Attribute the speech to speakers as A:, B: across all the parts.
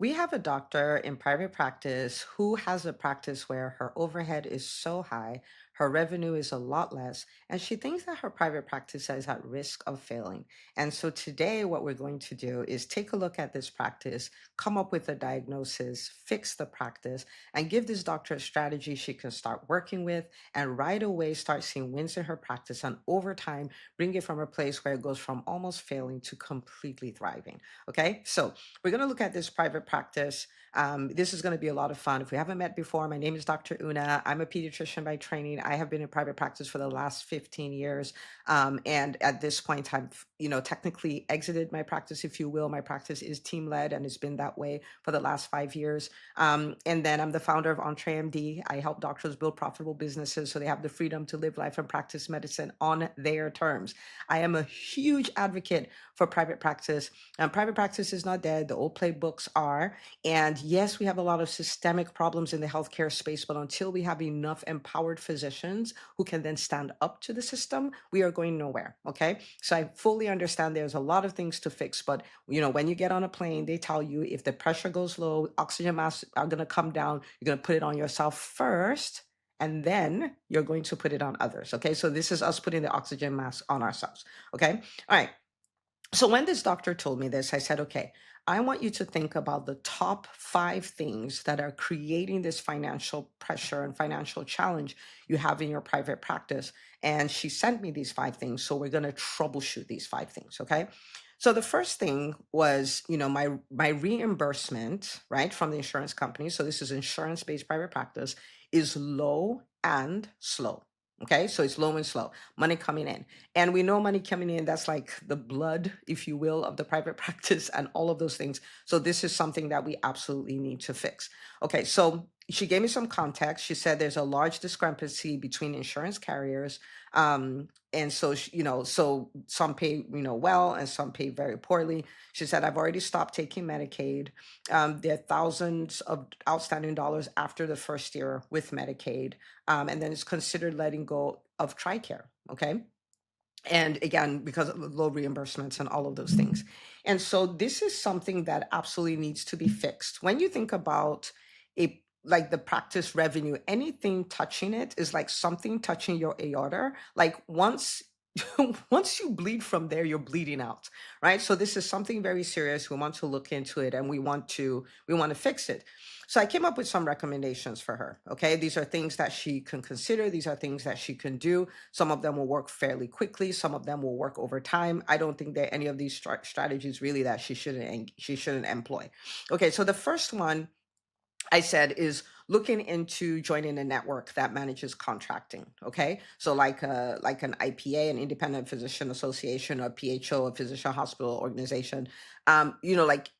A: We have a doctor in private practice who has a practice where her overhead is so high, her revenue is a lot less, and she thinks that her private practice is at risk of failing. And so today, what we're going to do is take a look at this practice, come up with a diagnosis, fix the practice, and give this doctor a strategy she can start working with, and right away start seeing wins in her practice. And over time, bring it from a place where it goes from almost failing to completely thriving. Okay, so we're going to look at this private practice. This is going to be a lot of fun. If we haven't met before, my name is Dr. Una. I'm a pediatrician by training. I have been in private practice for the last 15 years. And at this point, I've, technically exited my practice, if you will. My practice is team led and it's been that way for the last 5 years. And then I'm the founder of EntreMD. I help doctors build profitable businesses so they have the freedom to live life and practice medicine on their terms. I am a huge advocate for private practice. And private practice is not dead. The old playbooks are. And yes, we have a lot of systemic problems in the healthcare space, but until we have enough empowered physicians who can then stand up to the system, we are going nowhere. Okay. So I fully understand there's a lot of things to fix, but when you get on a plane, they tell you if the pressure goes low, oxygen masks are going to come down, you're going to put it on yourself first. And then you're going to put it on others. Okay. So this is us putting the oxygen mask on ourselves. Okay. All right. So when this doctor told me this, I said, okay, I want you to think about the top 5 things that are creating this financial pressure and financial challenge you have in your private practice. And she sent me these 5 things. So we're going to troubleshoot these 5 things. Okay. So the first thing was, my reimbursement, right, from the insurance company. So this is insurance-based private practice is low and slow. Okay, so it's low and slow, money coming in. And we know money coming in, that's like the blood, if you will, of the private practice and all of those things. So this is something that we absolutely need to fix. Okay, so she gave me some context. She said there's a large discrepancy between insurance carriers. And so, so some pay, well, and some pay very poorly. She said, I've already stopped taking Medicaid. There are thousands of outstanding dollars after the first year with Medicaid. And then it's considered letting go of TRICARE. Okay. And again, because of low reimbursements and all of those things. And so this is something that absolutely needs to be fixed. When you think about like the practice revenue, anything touching it is like something touching your aorta. Like once once you bleed from there, you're bleeding out, right? So this is something very serious. We want to look into it and we want to fix it. So I came up with some recommendations for her. Okay. These are things that she can consider. These are things that she can do. Some of them will work fairly quickly. Some of them will work over time. I don't think there are any of these strategies really that she shouldn't employ. Okay. So the first one I said is looking into joining a network that manages contracting. Okay, so like an IPA, an Independent Physician Association, or PHO, a physician hospital organization. Like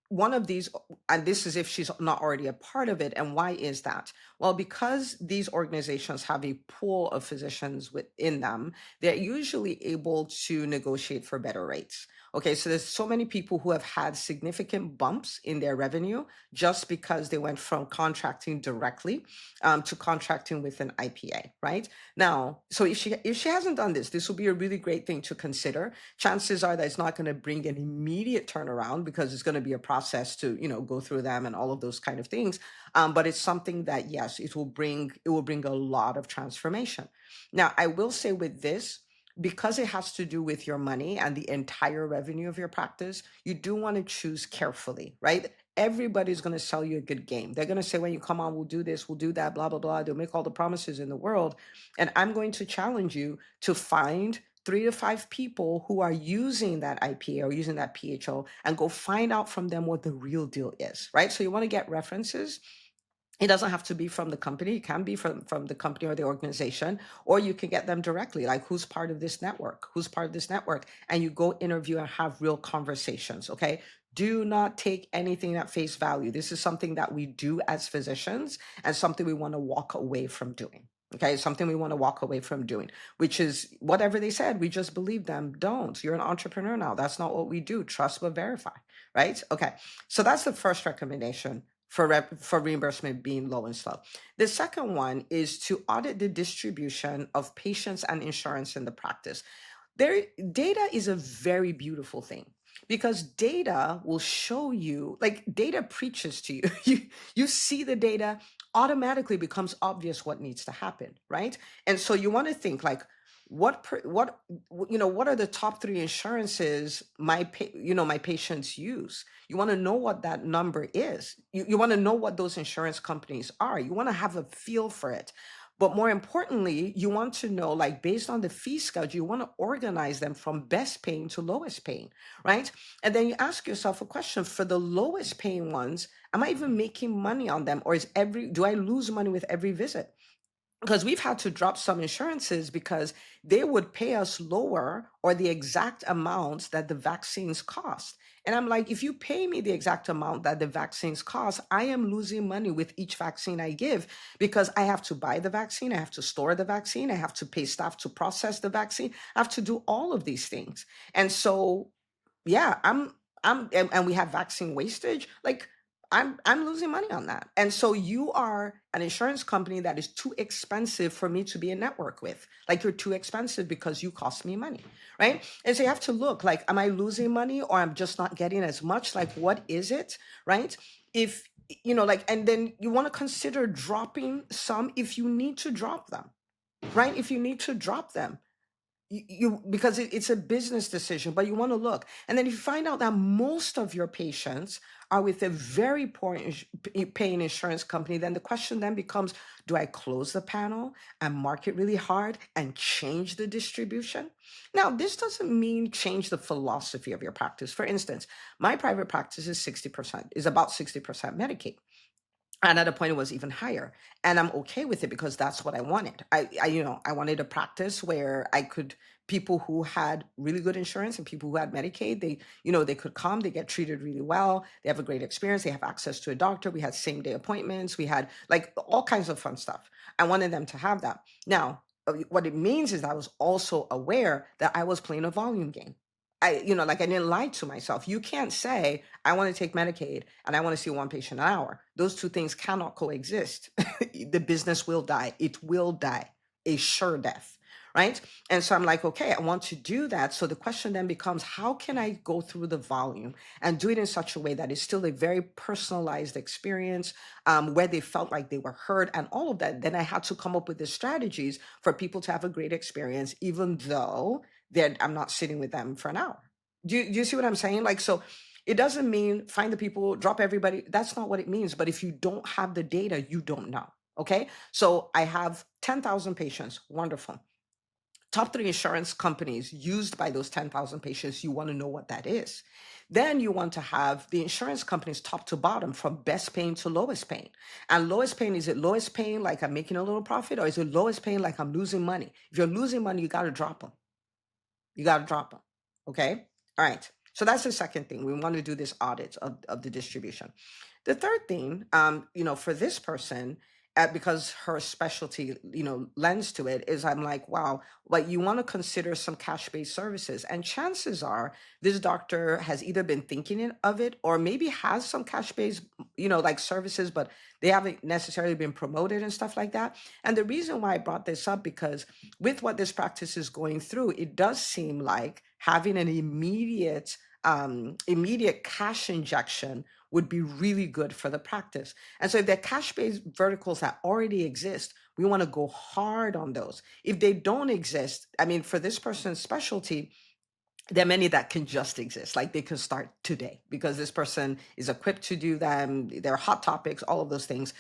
A: one of these, and this is if she's not already a part of it. And why is that? Well, because these organizations have a pool of physicians within them, they're usually able to negotiate for better rates. Okay, so there's so many people who have had significant bumps in their revenue just because they went from contracting directly to contracting with an IPA, right? Now, so if she hasn't done this, this will be a really great thing to consider. Chances are that it's not going to bring an immediate turnaround because it's going to be a process to go through them and all of those kind of things. But it's something that yes, it will bring a lot of transformation. Now, I will say with this, because it has to do with your money and the entire revenue of your practice, you do want to choose carefully, right? Everybody's going to sell you a good game. They're going to say, when you come on, we'll do this, we'll do that, blah, blah, blah. They'll make all the promises in the world. And I'm going to challenge you to find 3 to 5 people who are using that IPA or using that PHO and go find out from them what the real deal is, right? So you want to get references. It doesn't have to be from the company. It can be from the company or the organization, or you can get them directly, like who's part of this network, who's part of this network, and you go interview and have real conversations, okay? Do not take anything at face value. This is something that we do as physicians and something we want to walk away from doing. Okay, something we want to walk away from doing, which is whatever they said, we just believe them. Don't. You're an entrepreneur now. That's not what we do. Trust but verify, right? Okay, so that's the first recommendation for reimbursement being low and slow. The second one is to audit the distribution of patients and insurance in the practice. Data is a very beautiful thing. Because data will show you, like data preaches to you. You see the data, automatically becomes obvious what needs to happen, right? And so you want to think like, what are the top three insurances my patients use? You want to know what that number is. You want to know what those insurance companies are. You want to have a feel for it. But more importantly, you want to know, like, based on the fee schedule, you want to organize them from best paying to lowest paying, right? And then you ask yourself a question: for the lowest paying ones, am I even making money on them? Or do I lose money with every visit? Because we've had to drop some insurances because they would pay us lower or the exact amount that the vaccines cost. And I'm like, if you pay me the exact amount that the vaccines cost, I am losing money with each vaccine I give, because I have to buy the vaccine, I have to store the vaccine, I have to pay staff to process the vaccine, I have to do all of these things. And so, yeah, and we have vaccine wastage. Like, I'm losing money on that. And so you are an insurance company that is too expensive for me to be a network with. Like, you're too expensive because you cost me money, right? And so you have to look like, am I losing money, or I'm just not getting as much? Like, what is it, right? If like, and then you want to consider dropping some if you need to drop them, right? If you need to drop them, because it's a business decision, but you want to look. And then if you find out that most of your patients are with a very poor paying insurance company, then the question then becomes, do I close the panel and market really hard and change the distribution? Now, this doesn't mean change the philosophy of your practice. For instance, my private practice is about 60% Medicaid. And at a point it was even higher, and I'm okay with it because that's what I wanted. I wanted a practice where I could, people who had really good insurance and people who had Medicaid, they could come, they get treated really well, they have a great experience, they have access to a doctor, we had same day appointments, we had like all kinds of fun stuff. I wanted them to have that. Now, what it means is I was also aware that I was playing a volume game. Like, I didn't lie to myself. You can't say, I want to take Medicaid and I want to see one patient an hour. Those two things cannot coexist. The business will die. It will die, a sure death, right? And so I'm like, okay, I want to do that. So the question then becomes, how can I go through the volume and do it in such a way that is still a very personalized experience, where they felt like they were heard and all of that? Then I had to come up with the strategies for people to have a great experience, even though that I'm not sitting with them for an hour. Do you see what I'm saying? Like, so it doesn't mean find the people, drop everybody. That's not what it means. But if you don't have the data, you don't know. Okay. So I have 10,000 patients. Wonderful. Top three insurance companies used by those 10,000 patients. You want to know what that is. Then you want to have the insurance companies top to bottom, from best paying to lowest paying. And lowest paying, is it lowest paying like I'm making a little profit, or is it lowest paying like I'm losing money? If you're losing money, you got to drop them. You got to drop them. Okay. All right. So that's the second thing. We want to do this audit of the distribution. The third thing, for this person, because her specialty, lends to it, is I'm like, wow, like, you want to consider some cash-based services. And chances are this doctor has either been thinking of it, or maybe has some cash-based, like services, but they haven't necessarily been promoted and stuff like that. And the reason why I brought this up, because with what this practice is going through, it does seem like having an immediate cash injection would be really good for the practice. And so if they're cash-based verticals that already exist, we want to go hard on those. If they don't exist, I mean, for this person's specialty, there are many that can just exist. Like, they can start today because this person is equipped to do them. They're hot topics, all of those things.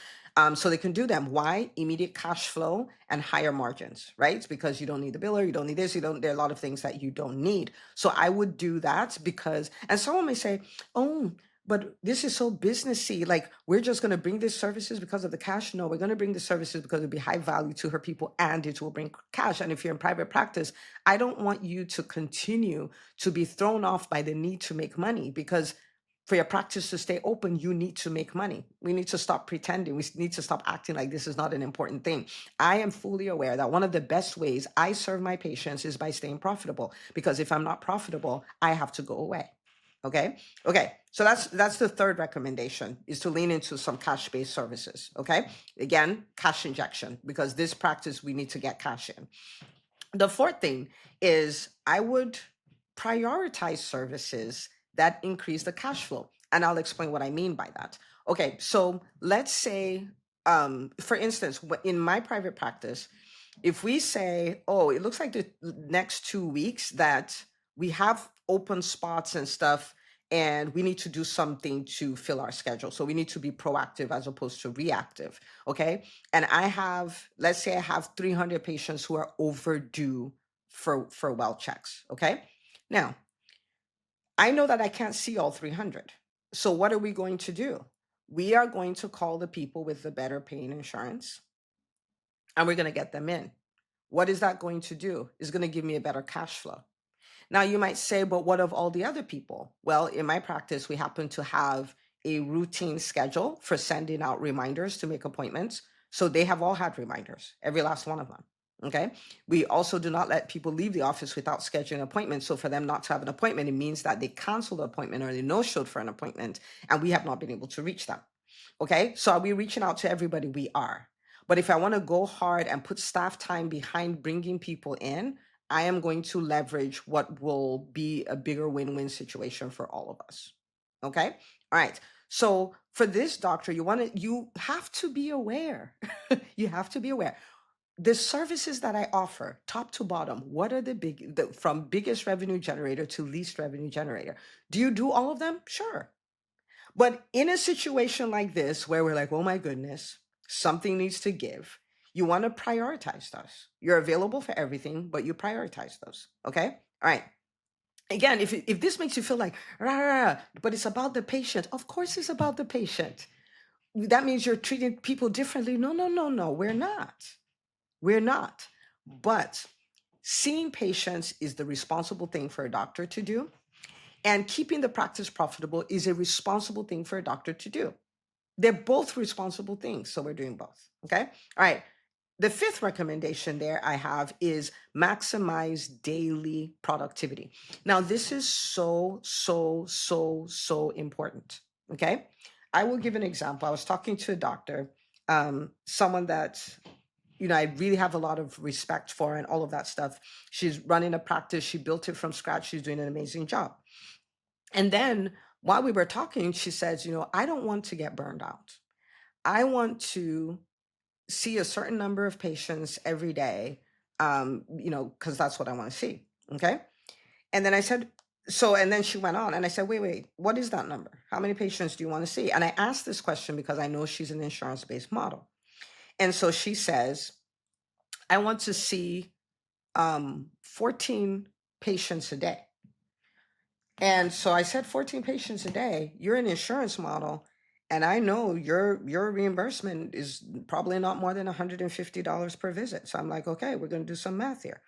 A: So they can do them. Why? Immediate cash flow and higher margins, right? It's because you don't need the biller, you don't need this, there are a lot of things that you don't need. So I would do that because, and someone may say, oh, but this is so businessy. Like, we're just going to bring these services because of the cash. No, we're going to bring the services because it'll be high value to her people and it will bring cash. And if you're in private practice, I don't want you to continue to be thrown off by the need to make money, because for your practice to stay open, you need to make money. We need to stop pretending. We need to stop acting like this is not an important thing. I am fully aware that one of the best ways I serve my patients is by staying profitable, because if I'm not profitable, I have to go away. Okay. Okay. So that's the third recommendation, is to lean into some cash-based services. Okay. Again, cash injection, because this practice, we need to get cash in. The fourth thing is, I would prioritize services that increase the cash flow. And I'll explain what I mean by that. Okay, so let's say, for instance, in my private practice, if we say, oh, it looks like the next 2 weeks that we have open spots and stuff, and we need to do something to fill our schedule. So we need to be proactive as opposed to reactive. Okay. And let's say I have 300 patients who are overdue for well checks. Okay. Now, I know that I can't see all 300. So what are we going to do? We are going to call the people with the better paying insurance, and we're going to get them in. What is that going to do? It's going to give me a better cash flow. Now you might say, but what of all the other people? Well, in my practice, we happen to have a routine schedule for sending out reminders to make appointments. So they have all had reminders, every last one of them. Okay. We also do not let people leave the office without scheduling an appointment. So for them not to have an appointment, it means that they canceled the appointment or they no-showed for an appointment, and we have not been able to reach them. Okay. So are we reaching out to everybody? We are. But if I want to go hard and put staff time behind bringing people in, I am going to leverage what will be a bigger win-win situation for all of us. Okay. All right. So for this doctor, you have to be aware. You have to be aware. The services that I offer, top to bottom, what are from biggest revenue generator to least revenue generator? Do you do all of them? Sure. But in a situation like this, where we're like, oh my goodness, something needs to give, you want to prioritize those. You're available for everything, but you prioritize those. Okay. All right. Again, if this makes you feel like, rah, rah, rah, but it's about the patient, of course it's about the patient. That means you're treating people differently. No, no, no, no, we're not. We're not. But seeing patients is the responsible thing for a doctor to do. And keeping the practice profitable is a responsible thing for a doctor to do. They're both responsible things. So we're doing both. Okay. All right. The fifth recommendation there I have is maximize daily productivity. Now, this is so, so, so, so important. Okay. I will give an example. I was talking to a doctor, someone that, I really have a lot of respect for and all of that stuff. She's running a practice. She built it from scratch. She's doing an amazing job. And then while we were talking, she says, I don't want to get burned out. I want to see a certain number of patients every day, because that's what I want to see. Okay. And then I said, and then she went on and I said, wait, what is that number? How many patients do you want to see? And I asked this question because I know she's an insurance-based model. And so she says, I want to see 14 patients a day. And so I said, 14 patients a day, you're an insurance model. And I know your reimbursement is probably not more than $150 per visit. So I'm like, okay, we're going to do some math here.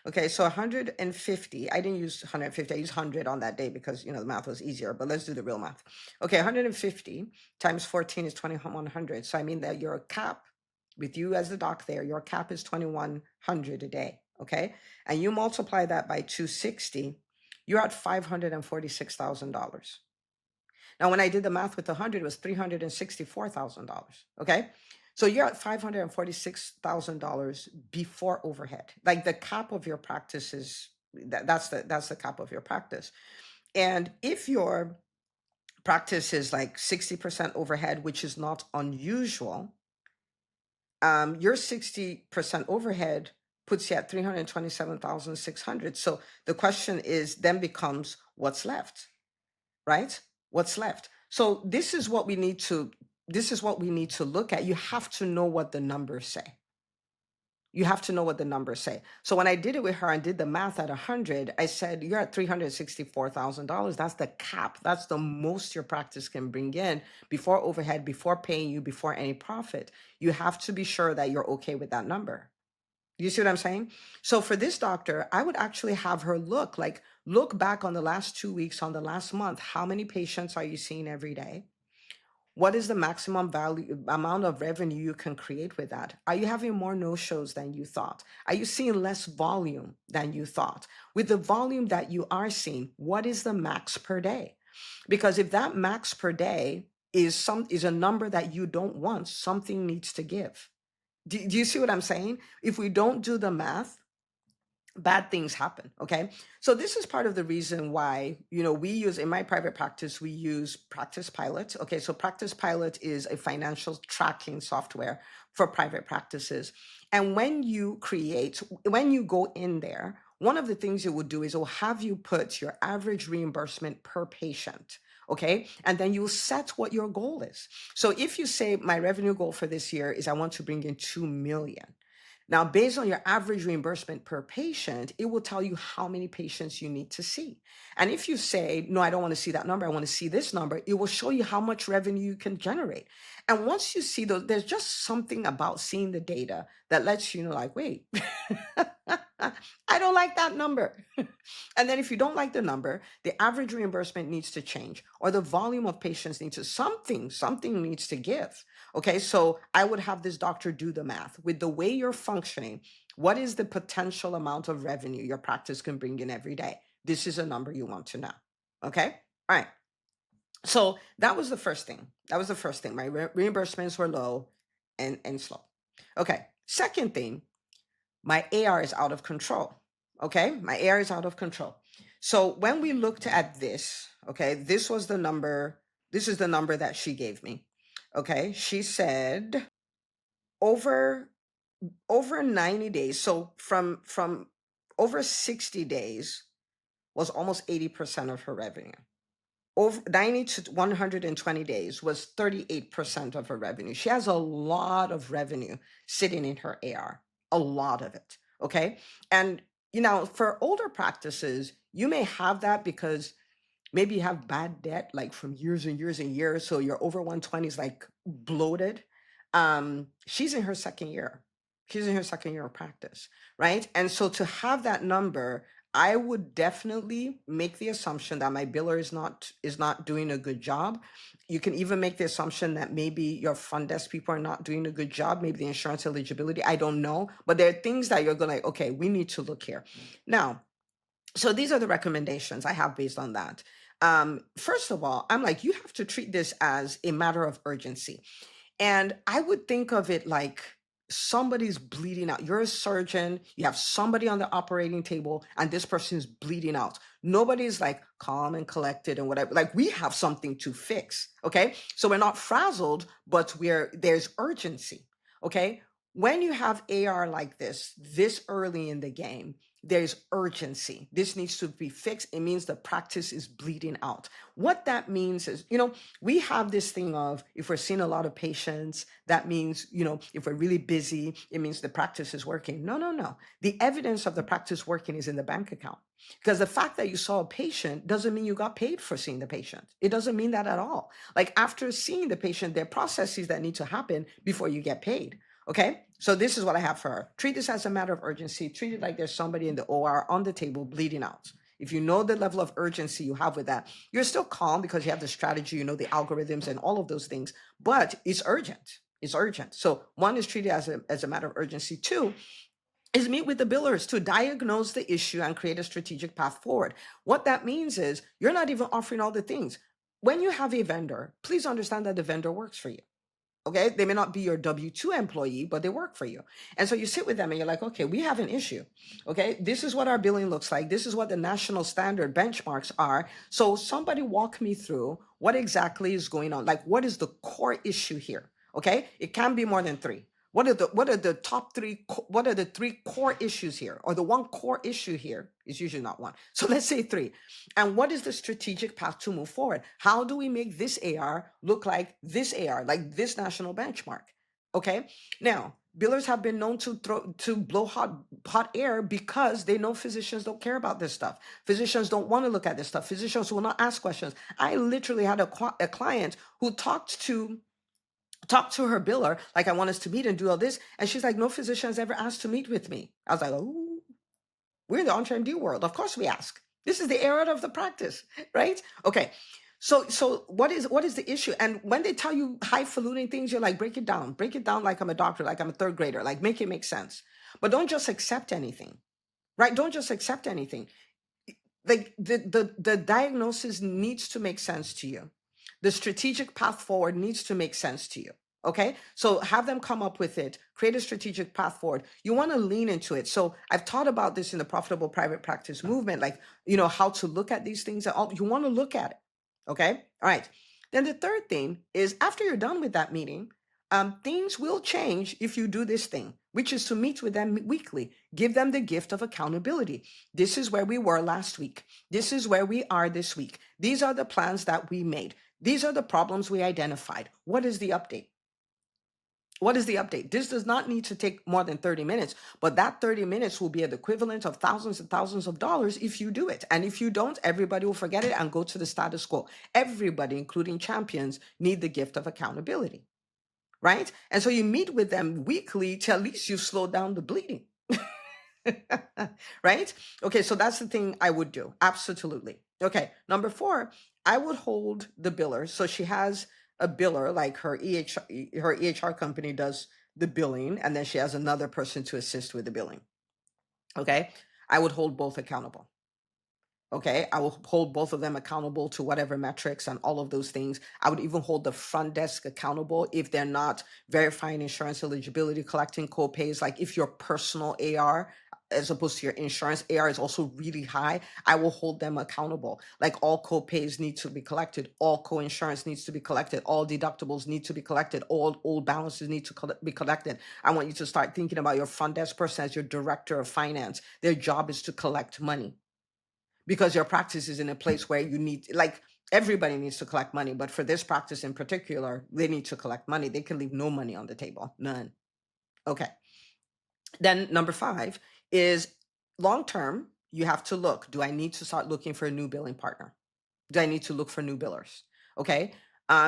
A: Okay, so 150, I didn't use 150, I used 100 on that day because, the math was easier, but let's do the real math. Okay, 150 times 14 is 2,100. So I mean that your cap, with you as the doc there, your cap is 2,100 a day, okay? And you multiply that by 260, you're at $546,000. Now, when I did the math with 100, it was $364,000. Okay. So you're at $546,000 before overhead. Like the cap of your practice is that's the cap of your practice. And if your practice is like 60% overhead, which is not unusual, your 60% overhead puts you at 327,600. So the question then becomes, what's left? Right? What's left? So this is what we need to look at. You have to know what the numbers say. You have to know what the numbers say. So when I did it with her and did the math at 100, I said, you're at $364,000. That's the cap. That's the most your practice can bring in before overhead, before paying you, before any profit. You have to be sure that you're okay with that number. You see what I'm saying? So for this doctor, I would actually have her look back on the last 2 weeks, on the last month. How many patients are you seeing every day? What is the maximum amount of revenue you can create with that? Are you having more no-shows than you thought? Are you seeing less volume than you thought? With the volume that you are seeing, what is the max per day? Because if that max per day is a number that you don't want, something needs to give. Do you see what I'm saying? If we don't do the math, bad things happen. Okay. So this is part of the reason why, we use, in my private practice, we use Practice Pilot. Okay. So Practice Pilot is a financial tracking software for private practices. And when you go in there, one of the things it will do is it will have you put your average reimbursement per patient. Okay. And then you'll set what your goal is. So if you say my revenue goal for this year is I want to bring in 2 million. Now, based on your average reimbursement per patient, it will tell you how many patients you need to see. And if you say, no, I don't want to see that number, I want to see this number, it will show you how much revenue you can generate. And once you see those, there's just something about seeing the data that lets you know, like, wait, I don't like that number. And then if you don't like the number, the average reimbursement needs to change, or the volume of patients needs to, something needs to give. Okay, so I would have this doctor do the math. With the way you're functioning, what is the potential amount of revenue your practice can bring in every day? This is a number you want to know. Okay, all right. So that was the first thing. My reimbursements were low and slow. Okay, second thing, my AR is out of control. Okay, my AR is out of control. So when we looked at this, okay, this is the number that she gave me. Okay, she said over 90 days, so from over 60 days was almost 80% of her revenue. Over 90 to 120 days was 38% of her revenue. She has a lot of revenue sitting in her AR, a lot of it. Okay. And, for older practices, you may have that because maybe you have bad debt like from years and years and years. So your over 120 is like bloated. She's in her second year. She's in her second year of practice, right? And so to have that number, I would definitely make the assumption that my biller is not doing a good job. You can even make the assumption that maybe your front desk people are not doing a good job, maybe the insurance eligibility, I don't know. But there are things that you're going to, okay, we need to look here. Now, so these are the recommendations I have based on that. First of all, I'm like, you have to treat this as a matter of urgency. And I would think of it like somebody's bleeding out. You're a surgeon, you have somebody on the operating table, and this person's bleeding out. Nobody's like calm and collected and whatever. Like, we have something to fix. Okay. So we're not frazzled, but there's urgency. Okay. When you have AR like this early in the game, there's urgency. This needs to be fixed. It means the practice is bleeding out. What that means is, we have this thing of, if we're seeing a lot of patients, that means, if we're really busy, it means the practice is working. No. The evidence of the practice working is in the bank account. Because the fact that you saw a patient doesn't mean you got paid for seeing the patient. It doesn't mean that at all. Like, after seeing the patient, there are processes that need to happen before you get paid. Okay, so this is what I have for her. Treat this as a matter of urgency. Treat it like there's somebody in the OR on the table bleeding out. If you know the level of urgency you have with that, you're still calm because you have the strategy, the algorithms and all of those things, but it's urgent. It's urgent. So one is treated as a matter of urgency. Two is meet with the billers to diagnose the issue and create a strategic path forward. What that means is you're not even offering all the things. When you have a vendor, please understand that the vendor works for you. Okay, they may not be your W-2 employee, but they work for you. And so you sit with them and you're like, okay, we have an issue. Okay, this is what our billing looks like. This is what the national standard benchmarks are. So somebody walk me through what exactly is going on. Like, what is the core issue here? Okay, it can be more than three. What are the top three? What are the three core issues here? Or the one core issue here is usually not one. So let's say three. And what is the strategic path to move forward? How do we make this AR look like this AR, like this national benchmark? Okay. Now, billers have been known to blow hot air because they know physicians don't care about this stuff. Physicians don't want to look at this stuff. Physicians will not ask questions. I literally had a client who talked to her biller, like, I want us to meet and do all this. And she's like, no physician has ever asked to meet with me. I was like, oh, we're in the on-trend world. Of course we ask. This is the era of the practice, right? Okay. So what is the issue? And when they tell you highfalutin things, you're like, break it down like I'm a doctor, like I'm a third grader, like, make it make sense. But don't just accept anything, right? Don't just accept anything. Like, the diagnosis needs to make sense to you. The strategic path forward needs to make sense to you. Okay, so have them come up with it, create a strategic path forward. You want to lean into it. So I've taught about this in the profitable private practice movement, like, how to look at these things. And all, you want to look at it. Okay, all right. Then the third thing is after you're done with that meeting, things will change if you do this thing, which is to meet with them weekly. Give them the gift of accountability. This is where we were last week. This is where we are this week. These are the plans that we made. These are the problems we identified. What is the update? What is the update? This does not need to take more than 30 minutes, but that 30 minutes will be the equivalent of thousands and thousands of dollars if you do it. And if you don't, everybody will forget it and go to the status quo. Everybody, including champions, need the gift of accountability, right? And so you meet with them weekly till at least you slow down the bleeding. Right? Okay, so that's the thing I would do. Absolutely. Okay, number 4, I would hold the biller. So she has a biller, like her EHR company does the billing, and then she has another person to assist with the billing. Okay, I would hold both accountable. Okay, I will hold both of them accountable to whatever metrics and all of those things. I would even hold the front desk accountable if they're not verifying insurance eligibility, collecting co-pays. Like if your personal AR as opposed to your insurance AR is also really high, I will hold them accountable. Like all co-pays need to be collected, all co-insurance needs to be collected, all deductibles need to be collected, all old balances need to be collected. I want you to start thinking about your front desk person as your director of finance. Their job is to collect money, because your practice is in a place where you need, like, everybody needs to collect money, but for this practice in particular, they need to collect money. They can leave no money on the table, none. Okay. Then number 5 is long term. You have to look, do I need to start looking for a new billing partner? Do I need to look for new billers? Okay.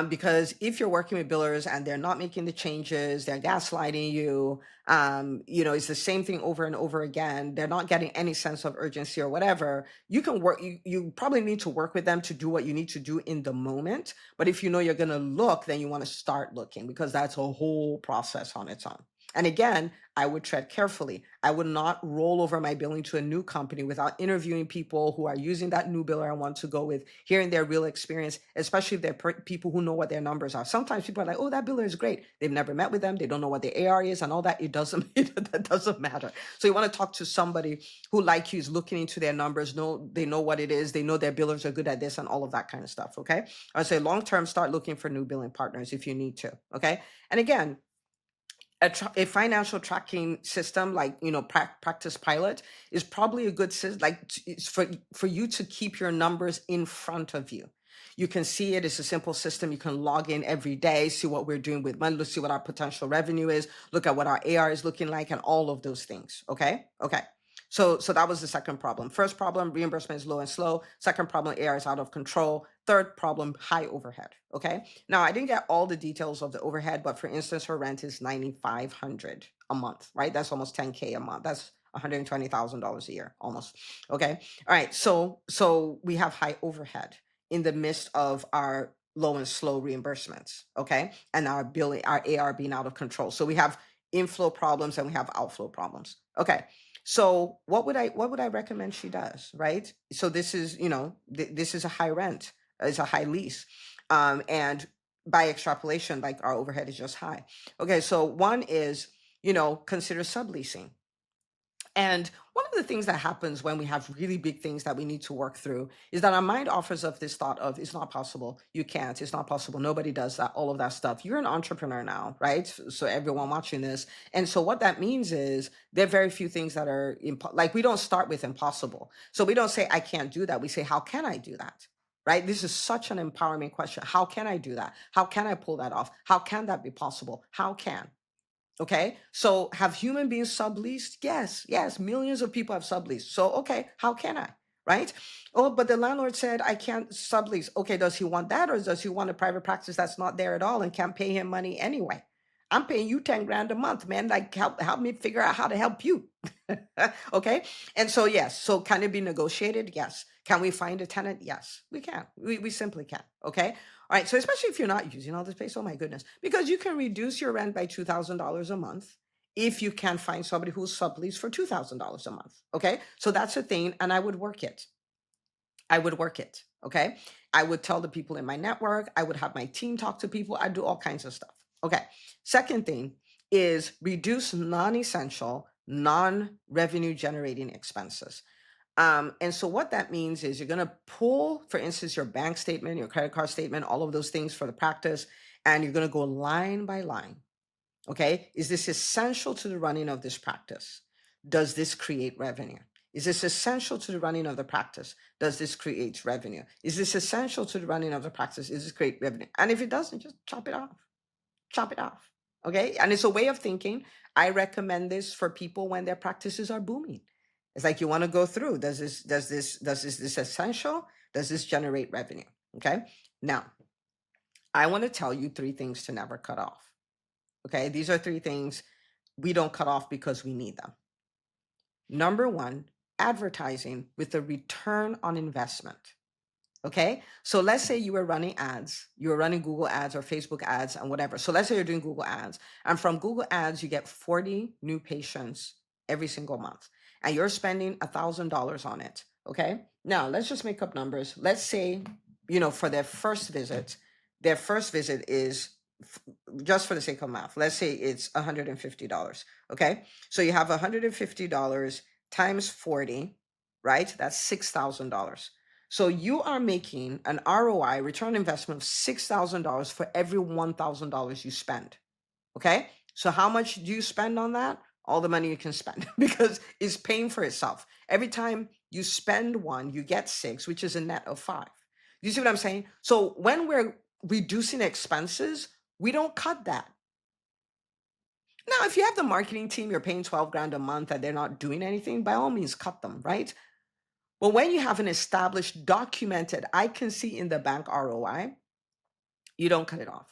A: Because if you're working with billers and they're not making the changes, they're gaslighting you, it's the same thing over and over again. They're not getting any sense of urgency or whatever. You can work, you probably need to work with them to do what you need to do in the moment. But if you know you're going to look, then you want to start looking, because that's a whole process on its own. And again, I would tread carefully. I would not roll over my billing to a new company without interviewing people who are using that new biller I want to go with, hearing their real experience, especially if they're people who know what their numbers are. Sometimes people are like, oh, that biller is great. They've never met with them. They don't know what their AR is and all that. That doesn't matter. So you want to talk to somebody who, like you, is looking into their numbers. They know what it is. They know their billers are good at this and all of that kind of stuff. Okay. I would say long-term, start looking for new billing partners if you need to. Okay. And again, a financial tracking system like Practice Pilot is probably a good system, like it's for you to keep your numbers in front of you. You can see it. It's a simple system. You can log in every day, see what we're doing with money, let's see what our potential revenue is, look at what our AR is looking like, and all of those things. Okay. So that was the second problem. First problem, reimbursement is low and slow. Second problem, AR is out of control. Third problem, high overhead. Okay. Now I didn't get all the details of the overhead, but for instance, her rent is $9,500 a month, right? That's almost $10K a month. That's $120,000 a year, almost. Okay. All right. So we have high overhead in the midst of our low and slow reimbursements. Okay. And our billing, our AR being out of control. So we have inflow problems and we have outflow problems. Okay. So what would I recommend she does, right? So this is, this is a high rent, it's a high lease. And by extrapolation, like our overhead is just high. Okay, so one is, consider subleasing. And one of the things that happens when we have really big things that we need to work through is that our mind offers up this thought of, it's not possible, you can't, it's not possible, nobody does that, all of that stuff. You're an entrepreneur now, right? So everyone watching this. And so what that means is there are very few things that are, like we don't start with impossible. So we don't say, I can't do that. We say, how can I do that? Right? This is such an empowerment question. How can I do that? How can I pull that off? How can that be possible? How can? Okay, so have human beings subleased? Yes, millions of people have subleased. So, okay, how can I? Right? Oh, but the landlord said I can't sublease. Okay, does he want that, or does he want a private practice that's not there at all and can't pay him money anyway? I'm paying you 10 grand a month, man. Like, help me figure out how to help you. Okay, and so yes, so can it be negotiated? Yes. Can we find a tenant? Yes, we can. We simply can. Okay. All right, so especially if you're not using all this space, oh my goodness, because you can reduce your rent by $2,000 a month if you can find somebody who's subleased for $2,000 a month. Okay, so that's a thing, and I would work it. I would work it. Okay, I would tell the people in my network. I would have my team talk to people. I'd do all kinds of stuff. Okay. Second thing is reduce non-essential, non-revenue generating expenses. And so what that means is you're going to pull, for instance, your bank statement, your credit card statement, all of those things for the practice, and you're going to go line by line. Okay. Is this essential to the running of this practice? Does this create revenue? Is this essential to the running of the practice? Does this create revenue? Is this essential to the running of the practice? Is this create revenue? And if it doesn't, just chop it off. Chop it off. Okay. And it's a way of thinking. I recommend this for people when their practices are booming. It's like you want to go through. Does this essential? Does this generate revenue? Okay. Now, I want to tell you 3 things to never cut off. Okay. These are 3 things we don't cut off because we need them. Number 1, advertising with a return on investment. Okay. So let's say you were running ads, you were running Google ads or Facebook ads and whatever. So let's say you're doing Google ads, and from Google ads, you get 40 new patients every single month, and you're spending $1,000 on it. Okay. Now let's just make up numbers. Let's say, for their first visit is, just for the sake of math, let's say it's $150. Okay. So you have $150 times 40, right? That's $6,000. So you are making an ROI, return on investment, of $6,000 for every $1,000 you spend. Okay. So how much do you spend on that? All the money you can spend because it's paying for itself. Every time you spend 1, you get 6, which is a net of 5. You see what I'm saying? So when we're reducing expenses, we don't cut that. Now, if you have the marketing team, you're paying 12 grand a month and they're not doing anything, by all means, cut them, right? But when you have an established, documented, I can see in the bank ROI, you don't cut it off.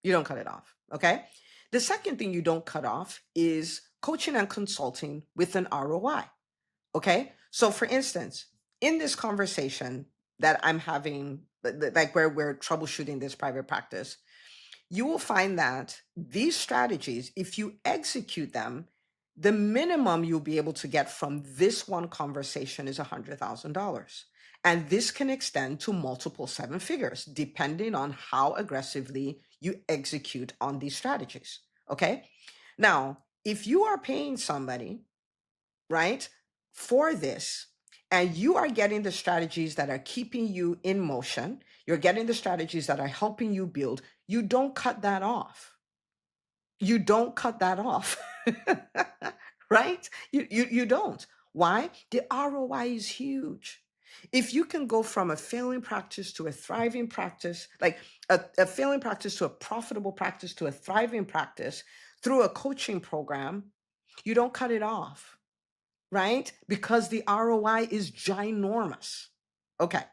A: You don't cut it off. Okay. The second thing you don't cut off is coaching and consulting with an ROI. Okay. So for instance, in this conversation that I'm having, like where we're troubleshooting this private practice, you will find that these strategies, if you execute them, the minimum you'll be able to get from this one conversation is $100,000. And this can extend to multiple 7 figures, depending on how aggressively you execute on these strategies. Okay. Now, if you are paying somebody, right, for this, and you are getting the strategies that are keeping you in motion, you're getting the strategies that are helping you build, you don't cut that off. You don't cut that off. Right? You don't. Why? The ROI is huge. If you can go from a failing practice to a thriving practice, like a failing practice to a profitable practice to a thriving practice through a coaching program, you don't cut it off, right? Because the ROI is ginormous. Okay.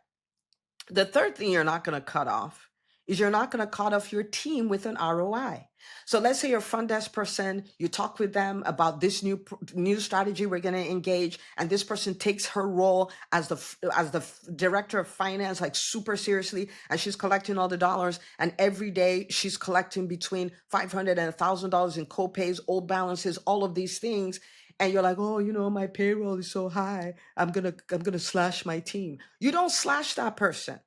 A: The third thing you're not going to cut off is you're not going to cut off your team with an ROI. So let's say your front desk person, you talk with them about this new strategy we're going to engage, and this person takes her role as the director of finance like super seriously, and she's collecting all the dollars, and every day she's collecting between $500 and $1,000 in co-pays, old balances, all of these things. And you're like, oh, my payroll is so high, I'm gonna slash my team. You don't slash that person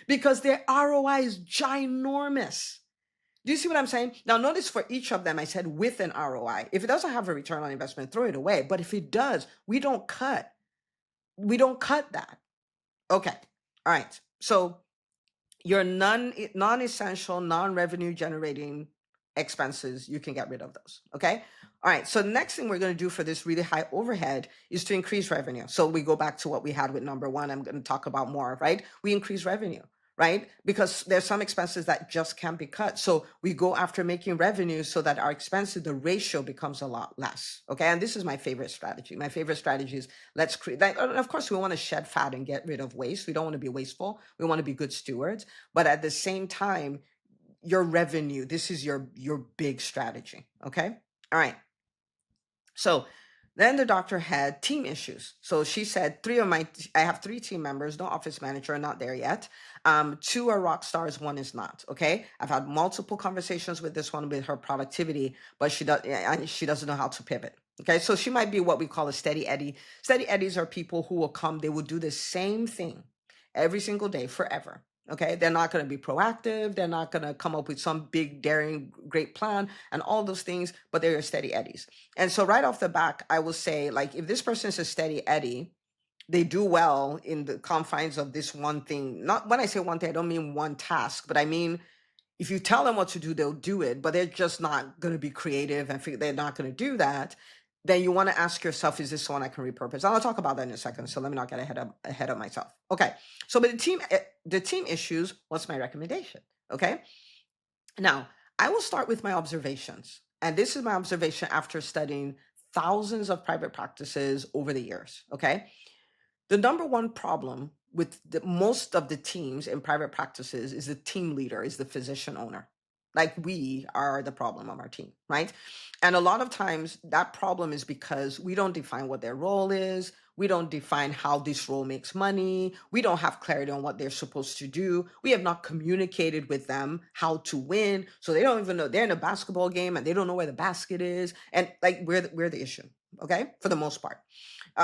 A: because their ROI is ginormous. Do you see what I'm saying? Now, notice for each of them, I said with an ROI. If it doesn't have a return on investment, throw it away. But if it does, we don't cut. We don't cut that. Okay. All right. So your non-essential, non-revenue generating expenses, you can get rid of those. Okay. All right. So the next thing we're going to do for this really high overhead is to increase revenue. So we go back to what we had with number 1. I'm going to talk about more, right? We increase revenue, right? Because there's some expenses that just can't be cut. So we go after making revenue so that our expenses, the ratio becomes a lot less. Okay. And this is my favorite strategy. My favorite strategy is let's create, like, of course, we want to shed fat and get rid of waste. We don't want to be wasteful. We want to be good stewards. But at the same time, your revenue, this is your big strategy. Okay. All right. So then the doctor had team issues. So she said, I have 3 team members, no office manager, not there yet. 2 are rock stars, 1 is not. Okay. I've had multiple conversations with this one with her productivity, but she doesn't know how to pivot. Okay. So she might be what we call a steady Eddie. Steady Eddies are people who will come, they will do the same thing every single day forever. Okay, they're not going to be proactive. They're not going to come up with some big, daring, great plan and all those things, but they're your steady eddies. And so, right off the back, I will say, like, if this person is a steady eddy, they do well in the confines of this one thing. Not when I say one thing, I don't mean one task, but I mean if you tell them what to do, they'll do it, but they're just not going to be creative and they're not going to do that. Then you want to ask yourself, is this someone I can repurpose? And I'll talk about that in a second. So let me not get ahead of myself. Okay. So with the team issues, what's my recommendation? Okay. Now I will start with my observations. And this is my observation after studying thousands of private practices over the years. Okay. The number one problem with most of the teams in private practices is the team leader, is the physician owner. Like we are the problem of our team, right? And a lot of times that problem is because we don't define what their role is. We don't define how this role makes money. We don't have clarity on what they're supposed to do. We have not communicated with them how to win. So they don't even know they're in a basketball game and they don't know where the basket is. And like we're the issue, okay, for the most part.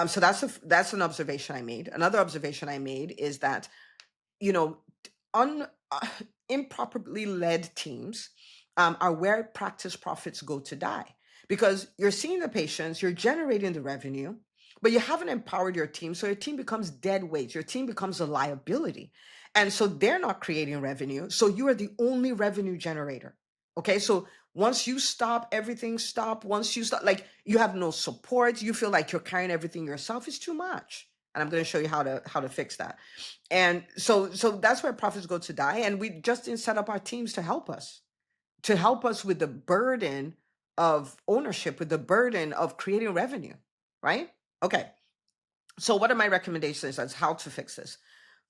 A: So that's an observation I made. Another observation I made is that, you know, un, improperly led teams are where practice profits go to die, because you're seeing the patients, you're generating the revenue, but you haven't empowered your team. So your team becomes dead weight. Your team becomes a liability. And so they're not creating revenue. So you are the only revenue generator. Okay. So once you stop, everything stop. Once you stop, like you have no support, you feel like you're carrying everything yourself. It's too much. And I'm going to show you how to fix that. And so that's where profits go to die. And we just didn't set up our teams to help us with the burden of ownership, with the burden of creating revenue, right? Okay. So what are my recommendations as how to fix this?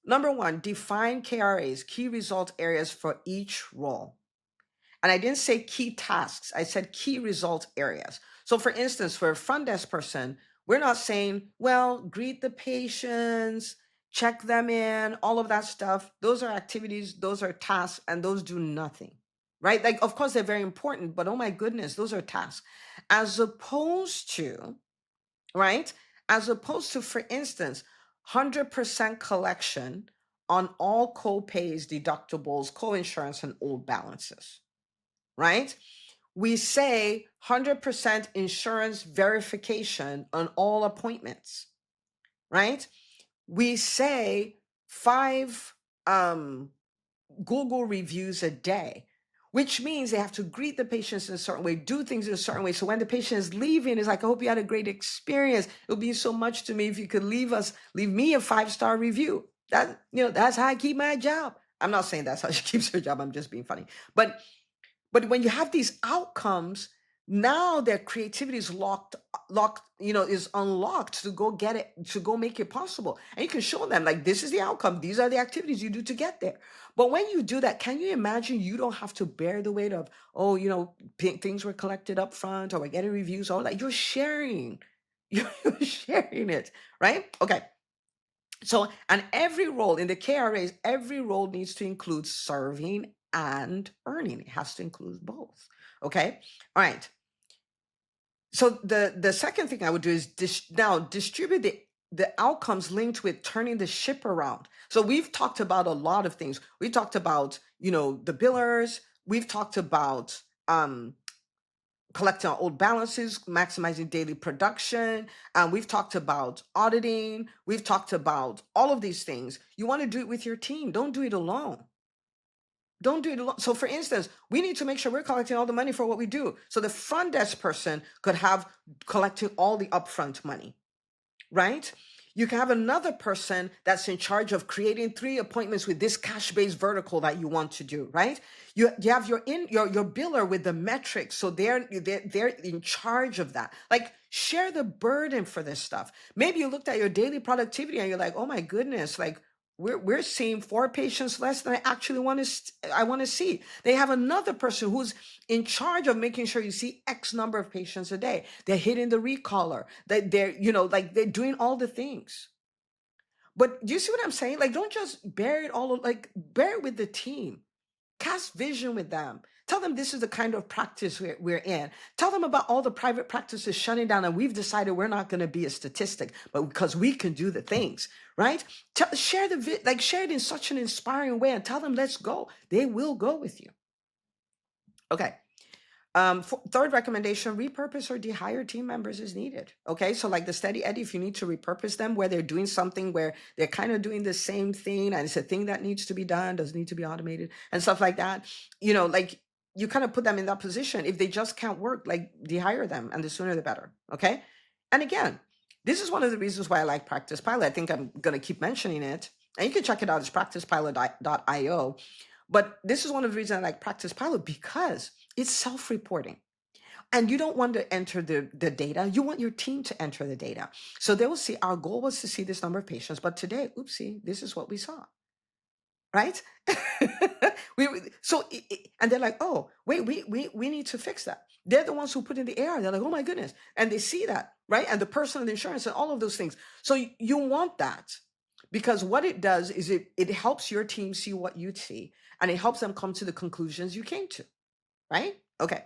A: Number one, define KRAs, key result areas for each role. And I didn't say key tasks, I said key result areas. So for instance, for a front desk person, we're not saying, well, greet the patients, check them in, all of that stuff. Those are activities, those are tasks, and those do nothing, right? Like, of course, they're very important, but oh my goodness, those are tasks. As opposed to, right? As opposed to, for instance, 100% collection on all co-pays, deductibles, co-insurance, and old balances, right? We say 100% insurance verification on all appointments, right? We say 5 Google reviews a day, which means they have to greet the patients in a certain way, do things in a certain way. So when the patient is leaving, it's like, I hope you had a great experience. It would be so much to me if you could leave me a 5-star review. That's how I keep my job. I'm not saying that's how she keeps her job. I'm just being funny. But when you have these outcomes, now their creativity is is unlocked to go get it, to go make it possible. And you can show them, like, this is the outcome. These are the activities you do to get there. But when you do that, can you imagine you don't have to bear the weight of, oh, things were collected up front, or we're getting reviews, or like you're sharing, you're sharing it, right? Okay. So, and every role in the KRAs, every role needs to include serving and earning. It has to include both. Okay. All right. So the second thing I would do is now distribute the outcomes linked with turning the ship around. So we've talked about a lot of things. We talked about, the billers. We've talked about collecting on old balances, maximizing daily production. We've talked about auditing. We've talked about all of these things. You want to do it with your team. Don't do it alone. Don't do it alone. So for instance, we need to make sure we're collecting all the money for what we do. So the front desk person could have collecting all the upfront money, right? You can have another person that's in charge of creating 3 appointments with this cash-based vertical that you want to do, right? You have your biller with the metrics, so they're in charge of that. Like, share the burden for this stuff. Maybe you looked at your daily productivity and you're like, oh my goodness, like we're seeing 4 patients less than I actually want to see. They have another person who's in charge of making sure you see X number of patients a day. They're hitting the recaller. They're they're doing all the things. But do you see what I'm saying? Like, don't just bear it all, like bear it with the team. Cast vision with them. Tell them this is the kind of practice we're in. Tell them about all the private practices shutting down, and we've decided we're not going to be a statistic, but because we can do the things, right? Share share it in such an inspiring way, and tell them, let's go. They will go with you. Okay. Third recommendation, repurpose or dehire team members as needed. Okay, so like the Steady Eddie, if you need to repurpose them where they're doing something where they're kind of doing the same thing and it's a thing that needs to be done, doesn't need to be automated and stuff like that, like you kind of put them in that position. If they just can't work, like dehire them, and the sooner the better. Okay, and again, this is one of the reasons why I like Practice Pilot. I think I'm going to keep mentioning it, and you can check it out. It's practicepilot.io. But this is one of the reasons I like Practice Pilot, because it's self-reporting. And you don't want to enter the data. You want your team to enter the data. So they will see, our goal was to see this number of patients, but today, oopsie, this is what we saw. Right? And they're like, oh, wait, we need to fix that. They're the ones who put in the AR. They're like, oh my goodness. And they see that, right? And the personal insurance and all of those things. So you want that, because what it does is it helps your team see what you see, and it helps them come to the conclusions you came to, right? Okay.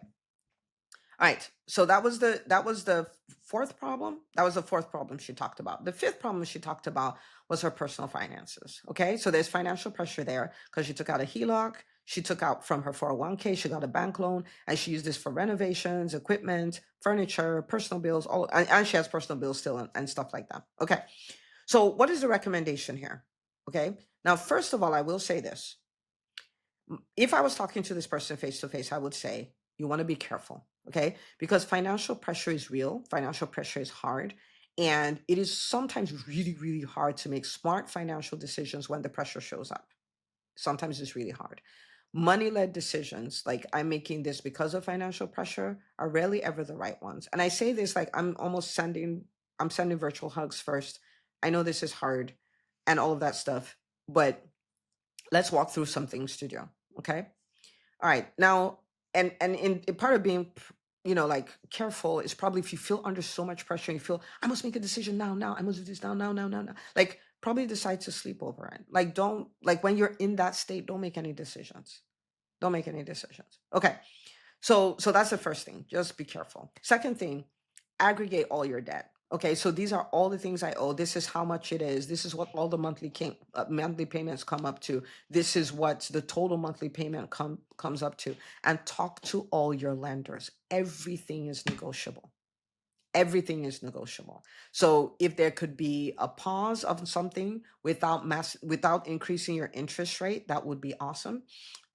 A: All right. So that was the fourth problem. That was the fourth problem she talked about. The fifth problem she talked about was her personal finances. Okay. So there's financial pressure there because she took out a HELOC. She took out from her 401k. She got a bank loan, and she used this for renovations, equipment, furniture, personal bills, and she has personal bills still and stuff like that. Okay. So what is the recommendation here? Okay. Now, first of all, I will say this. If I was talking to this person face to face, I would say, you want to be careful, okay? Because financial pressure is real, financial pressure is hard, and it is sometimes really, really hard to make smart financial decisions when the pressure shows up. Sometimes it's really hard. Money-led decisions, like I'm making this because of financial pressure, are rarely ever the right ones. And I say this like I'm sending virtual hugs first. I know this is hard and all of that stuff, but let's walk through some things to do. Okay. All right. Now, and in part of being, like careful is probably if you feel under so much pressure and you feel, I must make a decision now. I must do this now. Like probably decide to sleep over it. Like don't, like when you're in that state, don't make any decisions. Don't make any decisions. Okay. So that's the first thing. Just be careful. Second thing, aggregate all your debt. Okay, so these are all the things I owe. This is how much it is. This is what all the monthly payments come up to. This is what the total monthly payment comes up to. And talk to all your lenders. Everything is negotiable. Everything is negotiable. So if there could be a pause of something without increasing your interest rate, that would be awesome.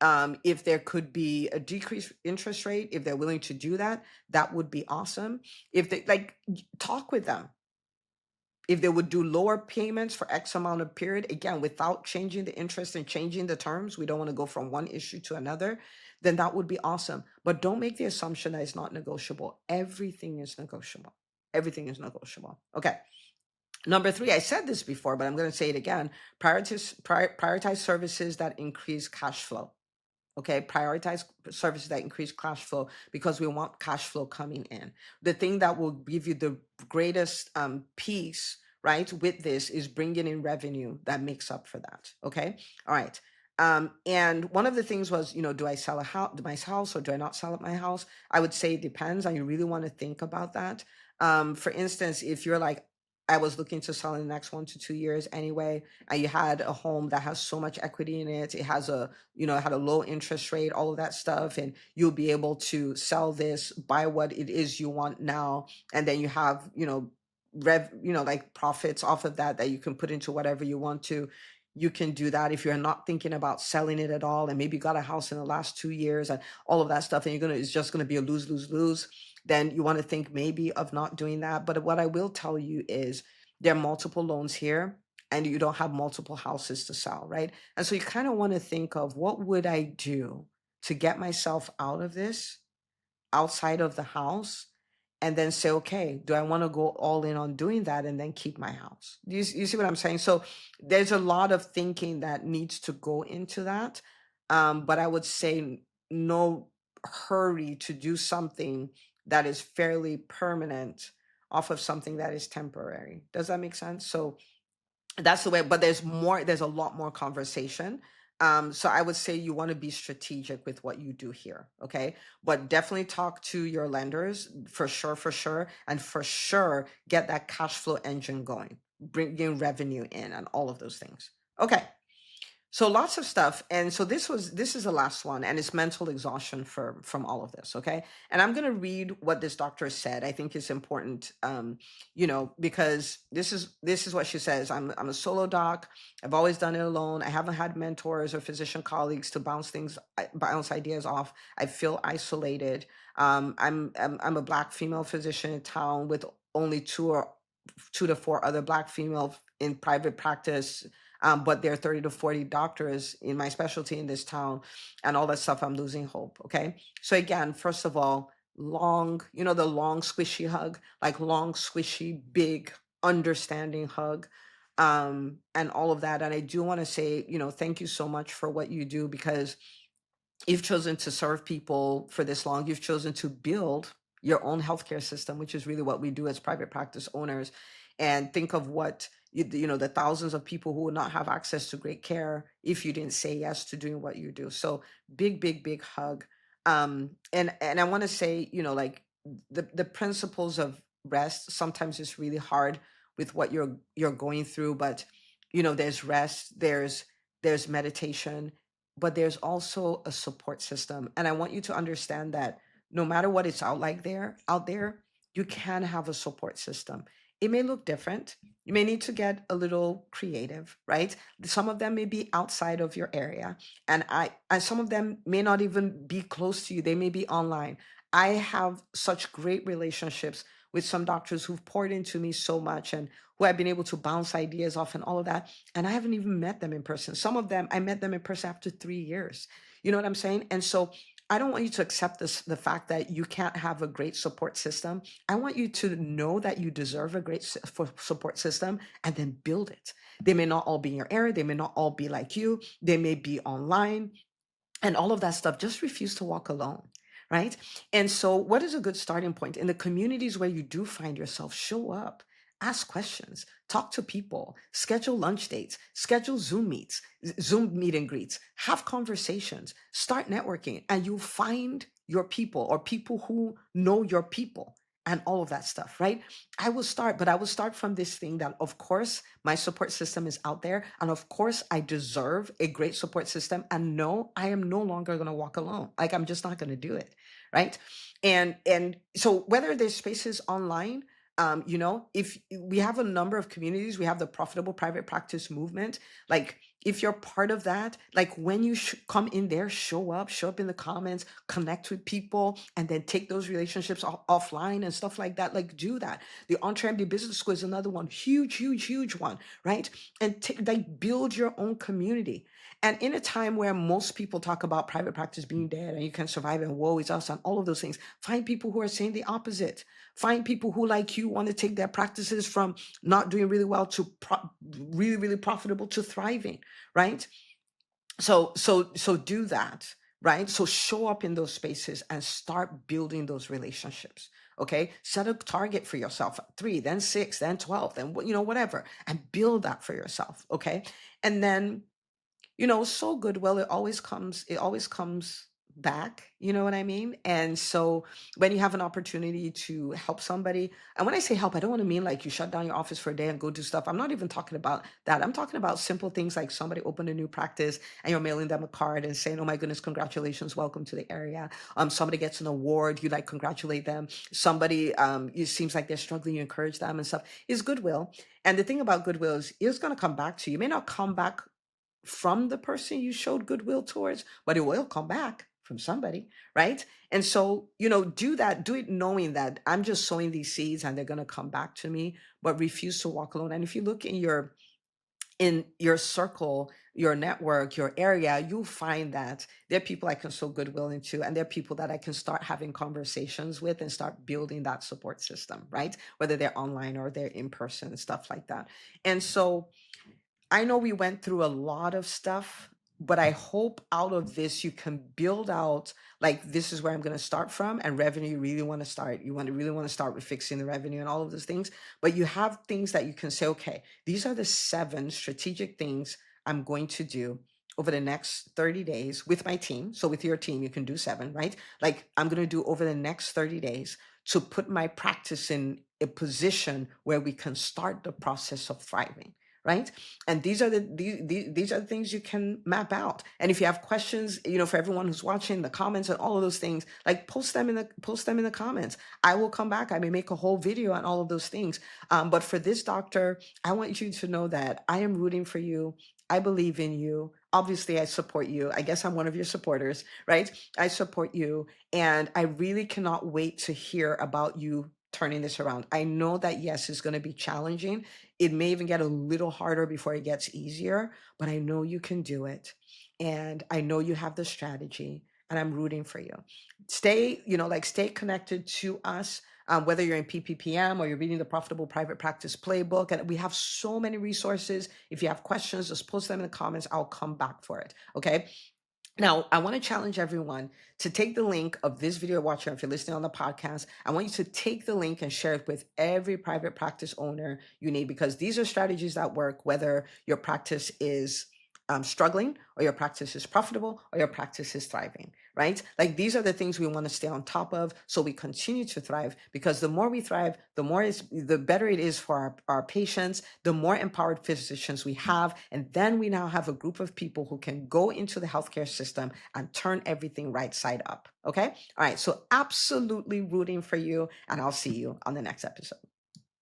A: If there could be a decreased interest rate, if they're willing to do that, that would be awesome. If they talk with them, if they would do lower payments for X amount of period, again, without changing the interest and changing the terms, we don't want to go from one issue to another, then that would be awesome. But don't make the assumption that it's not negotiable. Everything is negotiable. Everything is negotiable. Okay. Number 3, I said this before, but I'm going to say it again. Prioritize services that increase cash flow. Okay, prioritize services that increase cash flow, because we want cash flow coming in. The thing that will give you the greatest peace, right, with this is bringing in revenue that makes up for that. Okay, all right. And one of the things was, do I sell my house, or do I not sell my house? I would say it depends, and you really want to think about that. For instance, if you're like, I was looking to sell in the next 1 to 2 years anyway, and you had a home that has so much equity in it, it has it had a low interest rate, all of that stuff, and you'll be able to sell this, buy what it is you want now, and then you have, like profits off of that you can put into whatever you want to. You can do that if you're not thinking about selling it at all, and maybe you got a house in the last 2 years and all of that stuff, and it's just gonna be a lose. Then you want to think maybe of not doing that. But what I will tell you is there are multiple loans here, and you don't have multiple houses to sell, right? And so you kind of want to think of, what would I do to get myself out of this, outside of the house, and then say, okay, do I want to go all in on doing that and then keep my house? You see what I'm saying? So there's a lot of thinking that needs to go into that. But I would say no hurry to do something that is fairly permanent off of something that is temporary. Does that make sense? So that's the way, but there's a lot more conversation So I would say you want to be strategic with what you do here, okay? But definitely talk to your lenders for sure, and for sure get that cash flow engine going, bringing revenue in, and all of those things. Okay. So lots of stuff. And so this is the last one, and it's mental exhaustion from all of this. Okay. And I'm gonna read what this doctor said. I think it's important, because this is what she says. I'm a solo doc. I've always done it alone. I haven't had mentors or physician colleagues to bounce ideas off. I feel isolated. I'm a Black female physician in town with only two to four other Black female in private practice, but there are 30 to 40 doctors in my specialty in this town, and all that stuff. I'm losing hope. Okay. So again, first of all, the long squishy hug, like long squishy big understanding hug, and all of that. And I do want to say, thank you so much for what you do, because you've chosen to serve people for this long. You've chosen to build your own healthcare system, which is really what we do as private practice owners. And think of what the thousands of people who would not have access to great care if you didn't say yes to doing what you do. So big, big, big hug. And I want to say, like the principles of rest. Sometimes it's really hard with what you're going through, but there's rest, there's meditation, but there's also a support system. And I want you to understand that no matter what it's out there, you can have a support system. It may look different. You may need to get a little creative, right? Some of them may be outside of your area, and some of them may not even be close to you. They may be online. I have such great relationships with some doctors who've poured into me so much, and who I've been able to bounce ideas off and all of that. And I haven't even met them in person. Some of them, I met them in person after 3 years. You know what I'm saying? And so I don't want you to accept the fact that you can't have a great support system. I want you to know that you deserve a great support system, and then build it. They may not all be in your area. They may not all be like you. They may be online and all of that stuff. Just refuse to walk alone, right? And so what is a good starting point? In the communities where you do find yourself, show up, ask questions, talk to people, schedule lunch dates, schedule Zoom meet and greets, have conversations, start networking, and you'll find your people, or people who know your people, and all of that stuff, right? But I will start from this thing that, of course, my support system is out there. And of course, I deserve a great support system. And no, I am no longer going to walk alone. Like, I'm just not going to do it. Right. And so whether there's spaces online, if we have a number of communities, we have the profitable private practice movement. Like, if you're part of that, like, when you come in there, show up in the comments, connect with people, and then take those relationships offline and stuff like that. Like, do that. The EntreMD Business School is another one, huge, huge, huge one, right? And like, build your own community. And in a time where most people talk about private practice being dead and you can survive and woe is us and all of those things, find people who are saying the opposite. Find people who, like you, want to take their practices from not doing really well to really, really profitable to thriving, right? So do that, right? So show up in those spaces and start building those relationships. Okay, set a target for yourself: 3, then 6, then 12, then whatever, and build that for yourself. Okay, and then so goodwill, it always comes back, you know what I mean? And so when you have an opportunity to help somebody, and when I say help, I don't want to mean like you shut down your office for a day and go do stuff. I'm not even talking about that. I'm talking about simple things like somebody opened a new practice and you're mailing them a card and saying, oh my goodness, congratulations, welcome to the area. Somebody gets an award, you like congratulate them. Somebody, it seems like they're struggling, you encourage them and stuff. Is goodwill. And the thing about goodwill is it's going to come back to you. It may not come back from the person you showed goodwill towards, but it will come back from somebody, right? And so, do that, do it knowing that I'm just sowing these seeds and they're going to come back to me, but refuse to walk alone. And if you look in your circle, your network, your area, you'll find that there are people I can sow goodwill into, and there are people that I can start having conversations with and start building that support system, right? Whether they're online or they're in person, stuff like that. And so I know we went through a lot of stuff, but I hope out of this you can build out, like, this is where I'm going to start from, and revenue. You really want to start. Really want to start with fixing the revenue and all of those things. But you have things that you can say, okay, these are the 7 strategic things I'm going to do over the next 30 days with my team. So with your team, you can do 7, right? Like I'm going to do over the next 30 days to put my practice in a position where we can start the process of thriving. Right. And these are the things you can map out. And if you have questions, for everyone who's watching, the comments and all of those things, like post them in the comments. I will come back. I may make a whole video on all of those things. But for this doctor, I want you to know that I am rooting for you. I believe in you. Obviously, I support you. I guess I'm one of your supporters, right? I support you. And I really cannot wait to hear about you turning this around. I know that, yes, it's going to be challenging. It may even get a little harder before it gets easier, but I know you can do it. And I know you have the strategy, and I'm rooting for you. Stay connected to us, whether you're in PPPM or you're reading the Profitable Private Practice Playbook. And we have so many resources. If you have questions, just post them in the comments. I'll come back for it. Okay. Now, I want to challenge everyone to take the link of this video watcher. If you're listening on the podcast, I want you to take the link and share it with every private practice owner you need, because these are strategies that work whether your practice is struggling, or your practice is profitable, or your practice is thriving, right? Like these are the things we want to stay on top of so we continue to thrive, because the more we thrive, the better it is for our patients, the more empowered physicians we have. And then we now have a group of people who can go into the healthcare system and turn everything right side up. Okay. All right. So absolutely rooting for you. And I'll see you on the next episode.